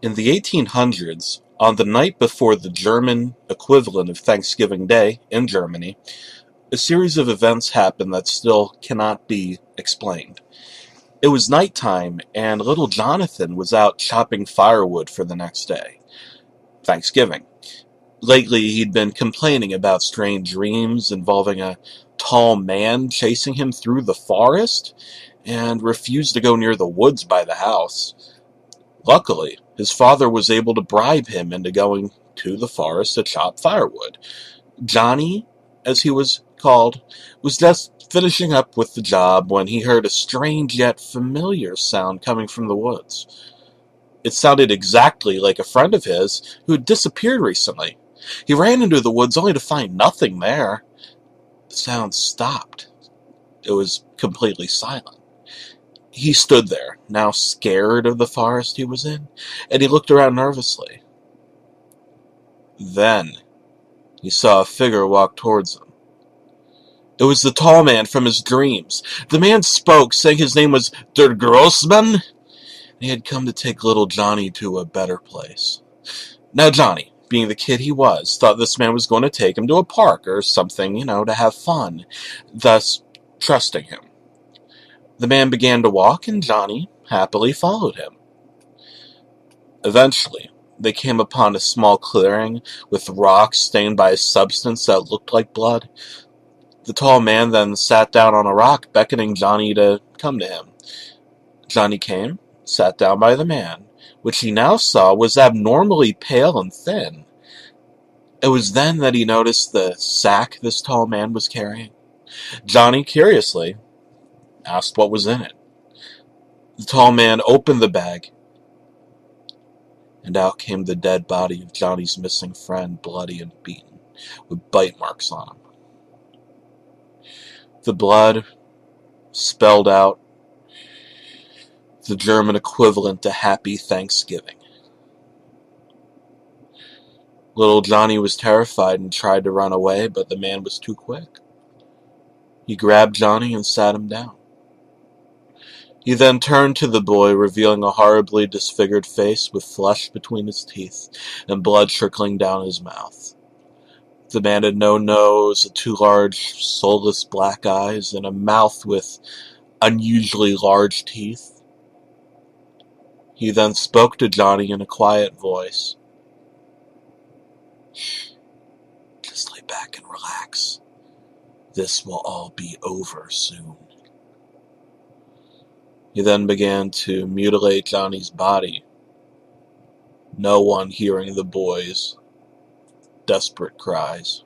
In the 1800s, on the night before the German equivalent of Thanksgiving Day in Germany, a series of events happened that still cannot be explained. It was nighttime, and little Jonathan was out chopping firewood for the next day, Thanksgiving. Lately, he'd been complaining about strange dreams involving a tall man chasing him through the forest, and refused to go near the woods by the house. Luckily, his father was able to bribe him into going to the forest to chop firewood. Johnny, as he was called, was just finishing up with the job when he heard a strange yet familiar sound coming from the woods. It sounded exactly like a friend of his who had disappeared recently. He ran into the woods only to find nothing there. The sound stopped. It was completely silent. He stood there, now scared of the forest he was in, and he looked around nervously. Then he saw a figure walk towards him. It was the tall man from his dreams. The man spoke, saying his name was Der Grossman, and he had come to take little Johnny to a better place. Now Johnny, being the kid he was, thought this man was going to take him to a park or something, to have fun, thus trusting him. The man began to walk, and Johnny happily followed him. Eventually, they came upon a small clearing with rocks stained by a substance that looked like blood. The tall man then sat down on a rock, beckoning Johnny to come to him. Johnny came, sat down by the man, which he now saw was abnormally pale and thin. It was then that he noticed the sack this tall man was carrying. Johnny, curiously, asked what was in it. The tall man opened the bag, and out came the dead body of Johnny's missing friend, bloody and beaten, with bite marks on him. The blood spelled out the German equivalent to Happy Thanksgiving. Little Johnny was terrified and tried to run away, but the man was too quick. He grabbed Johnny and sat him down. He then turned to the boy, revealing a horribly disfigured face with flesh between his teeth and blood trickling down his mouth. The man had no nose, two large, soulless black eyes, and a mouth with unusually large teeth. He then spoke to Johnny in a quiet voice. "Shh, just lay back and relax. This will all be over soon." He then began to mutilate Johnny's body, no one hearing the boy's desperate cries.